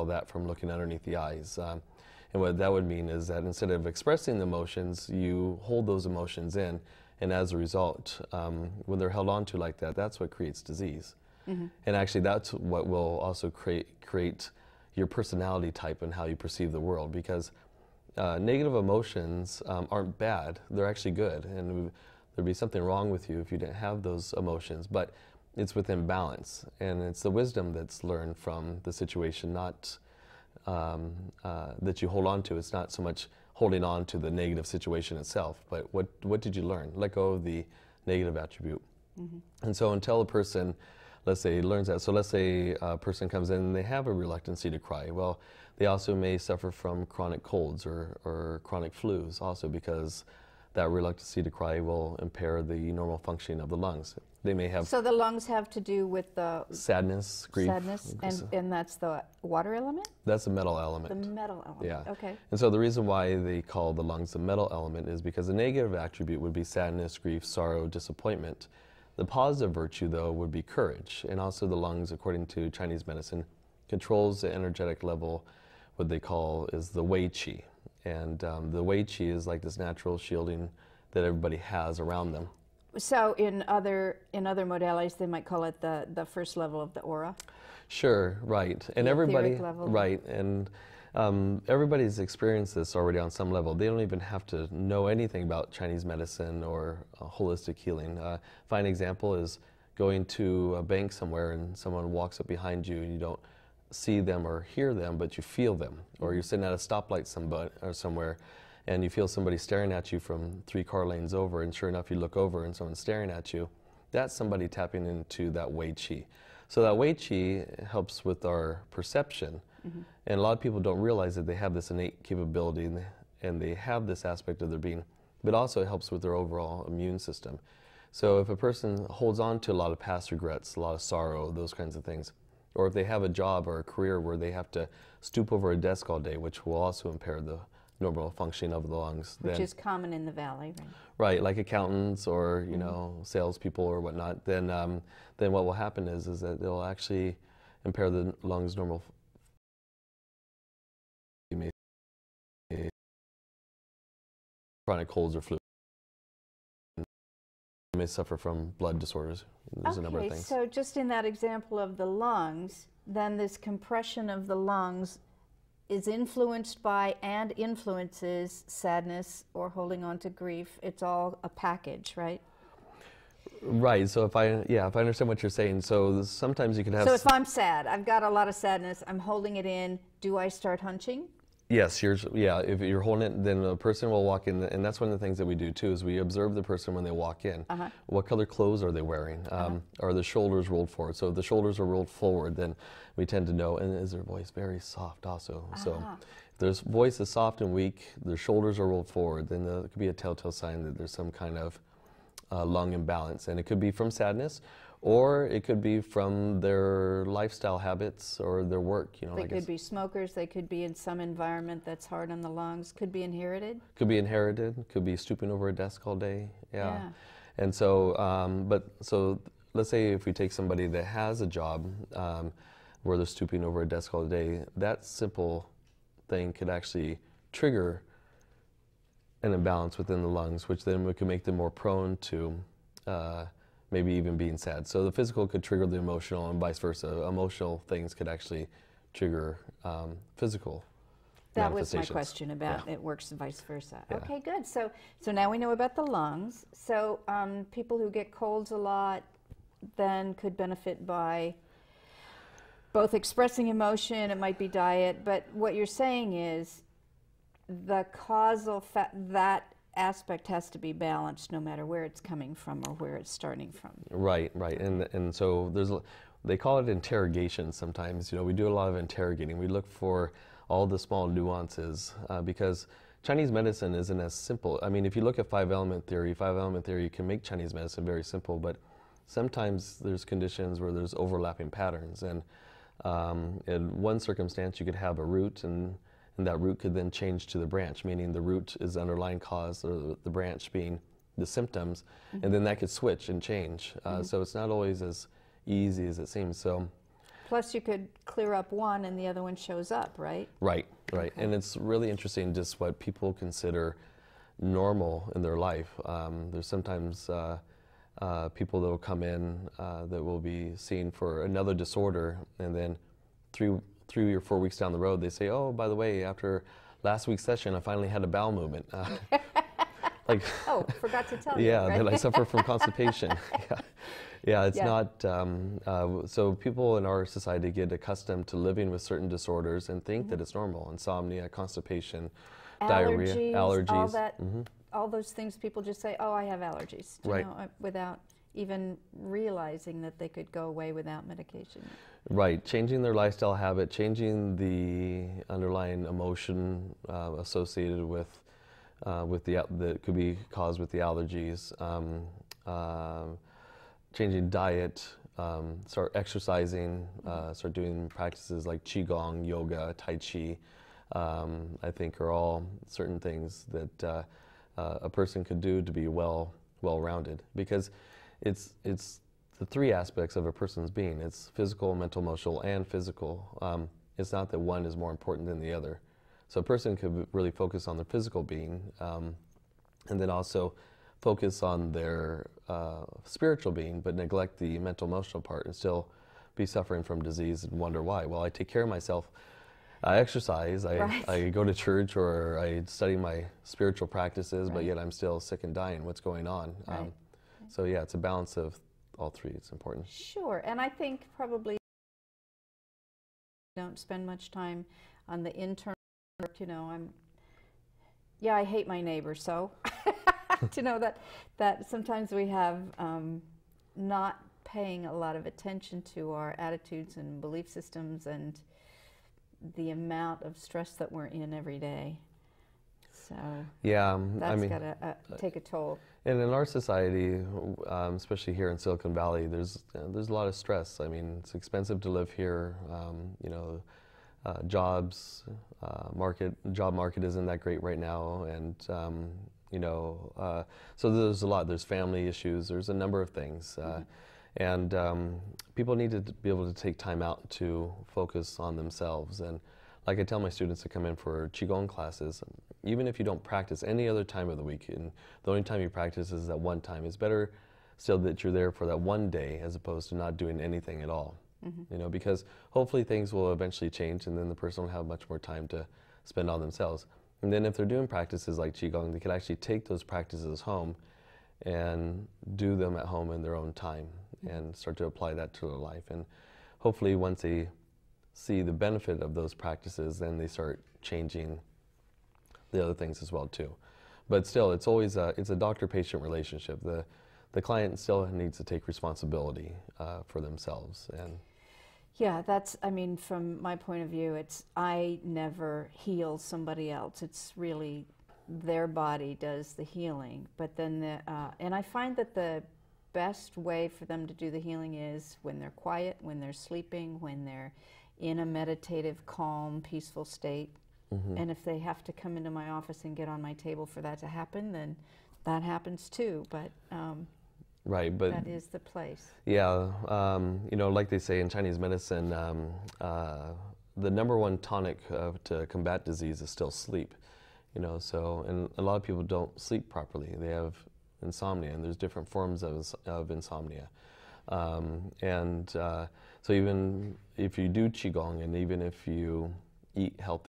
that from looking underneath the eyes. And what that would mean is that instead of expressing the emotions, you hold those emotions in, and as a result, when they're held on to like that, that's what creates disease. Mm-hmm. And actually, that's what will also create your personality type and how you perceive the world, because negative emotions aren't bad, they're actually good, and there'd be something wrong with you if you didn't have those emotions, but it's within balance, and it's the wisdom that's learned from the situation, not that you hold on to. It's not so much holding on to the negative situation itself, but what did you learn? Let go of the negative attribute. Mm-hmm. And so until a person, let's say, learns that, so let's say a person comes in and they have a reluctancy to cry. Well, they also may suffer from chronic colds or chronic flus also, because that reluctancy to cry will impair the normal functioning of the lungs. They may have... So the lungs have to do with the... Sadness, grief. Sadness, and that's the water element? That's the metal element. The metal element, yeah. Okay. And so the reason why they call the lungs the metal element is because the negative attribute would be sadness, grief, sorrow, disappointment. The positive virtue, though, would be courage. And also the lungs, according to Chinese medicine, controls the energetic level, what they call is the Wei Qi. And the Wei Qi is like this natural shielding that everybody has around them. So in other modalities, they might call it the first level of the aura? Sure, right. And everybody, right, and everybody's experienced this already on some level. They don't even have to know anything about Chinese medicine or holistic healing. Fine example is going to a bank somewhere and someone walks up behind you and you don't see them or hear them, but you feel them. Or you're sitting at a stoplight somewhere and you feel somebody staring at you from 3 car lanes over, and sure enough you look over and someone's staring at you. That's somebody tapping into that Wei Qi. So that Wei Qi helps with our perception. Mm-hmm. And a lot of people don't realize that they have this innate capability and they have this aspect of their being, but also it helps with their overall immune system. So if a person holds on to a lot of past regrets, a lot of sorrow, those kinds of things, or if they have a job or a career where they have to stoop over a desk all day, which will also impair the normal functioning of the lungs. Which is common in the valley, right? Right, like accountants or, you know, salespeople or whatnot, then what will happen is that they'll actually impair the lungs' normal. You may chronic colds or flu. You may suffer from blood disorders. There's a number of things. So just in that example of the lungs, then this compression of the lungs is influenced by and influences sadness or holding on to grief. It's all a package, right? Right. So if I understand what you're saying, so sometimes you can have... So if I'm sad, I've got a lot of sadness, I'm holding it in, do I start hunching? Yes, if you're holding it, then a person will walk in, and that's one of the things that we do too, is we observe the person when they walk in. Uh-huh. What color clothes are they wearing? Are the shoulders rolled forward? So if the shoulders are rolled forward, then we tend to know, and is their voice very soft also? Uh-huh. So if their voice is soft and weak, their shoulders are rolled forward, then it could be a telltale sign that there's some kind of lung imbalance, and it could be from sadness, or it could be from their lifestyle habits or their work. You know, they could be smokers. They could be in some environment that's hard on the lungs. Could be inherited. Could be inherited. Could be stooping over a desk all day. Yeah. And so, so let's say if we take somebody that has a job where they're stooping over a desk all day, that simple thing could actually trigger an imbalance within the lungs, which then we can make them more prone to maybe even being sad. So the physical could trigger the emotional and vice versa. Emotional things could actually trigger physical That was my question about it works vice versa. Yeah. Okay, good. So now we know about the lungs. So people who get colds a lot then could benefit by both expressing emotion, it might be diet, but what you're saying is the causal that aspect has to be balanced no matter where it's coming from or where it's starting from. Right. And so they call it interrogation sometimes. You know, we do a lot of interrogating. We look for all the small nuances because Chinese medicine isn't as simple. I mean, if you look at five-element theory can make Chinese medicine very simple, but sometimes there's conditions where there's overlapping patterns. And in one circumstance, you could have a root, and that root could then change to the branch, meaning the root is the underlying cause, or the branch being the symptoms, and then that could switch and change. So it's not always as easy as it seems. So Plus, you could clear up one and the other one shows up, right? Right, right. Okay. And it's really interesting just what people consider normal in their life. There's sometimes people that will come in that will be seen for another disorder, and then 3 or 4 weeks down the road, they say, oh, by the way, after last week's session, I finally had a bowel movement. Like, oh, forgot to tell you. Yeah, right? that I suffer from constipation. Yeah, it's not, so people in our society get accustomed to living with certain disorders and think that it's normal. Insomnia, constipation, diarrhea, allergies. All that, all those things people just say, oh, I have allergies, you know, without even realizing that they could go away without medication. Right, changing their lifestyle habit, changing the underlying emotion associated with that could be caused with the allergies, changing diet, start exercising, start doing practices like qigong, yoga, tai chi. I think are all certain things that a person could do to be well-rounded, because it's the three aspects of a person's being. It's physical, mental, emotional, and physical. It's not that one is more important than the other. So a person could really focus on their physical being, and then also focus on their spiritual being, but neglect the mental, emotional part, and still be suffering from disease and wonder why. Well, I take care of myself. I exercise, I go to church, or I study my spiritual practices, but yet I'm still sick and dying. What's going on? So yeah, it's a balance of all three. It's important. Sure, and I think probably don't spend much time on the internal work. You know, I hate my neighbor, so to know that sometimes we have not paying a lot of attention to our attitudes and belief systems and the amount of stress that we're in every day. So yeah, that's got to take a toll. And in our society, especially here in Silicon Valley, there's a lot of stress. I mean, it's expensive to live here. You know, job market isn't that great right now, and you know, so there's a lot. There's family issues. There's a number of things. And people need to be able to take time out to focus on themselves. And like I tell my students that come in for Qigong classes, even if you don't practice any other time of the week, and the only time you practice is that one time, it's better still that you're there for that one day as opposed to not doing anything at all. You know, because hopefully things will eventually change, and then the person will have much more time to spend on themselves. And then if they're doing practices like Qigong, they can actually take those practices home and do them at home in their own time, and start to apply that to their life. And hopefully once they see the benefit of those practices, then they start changing the other things as well too. But still, it's always it's a doctor-patient relationship. The client still needs to take responsibility for themselves. And yeah, that's, I mean, from my point of view, it's, I never heal somebody else. It's really their body does the healing. But then and I find that the best way for them to do the healing is when they're quiet, when they're sleeping, when they're in a meditative, calm, peaceful state. And if they have to come into my office and get on my table for that to happen, then that happens too. But right, but that is the place. Yeah, you know, like they say in Chinese medicine, the number one tonic to combat disease is still sleep. You know, so, and a lot of people don't sleep properly. They have insomnia, and there's different forms of insomnia. So even if you do Qigong, and even if you eat healthy,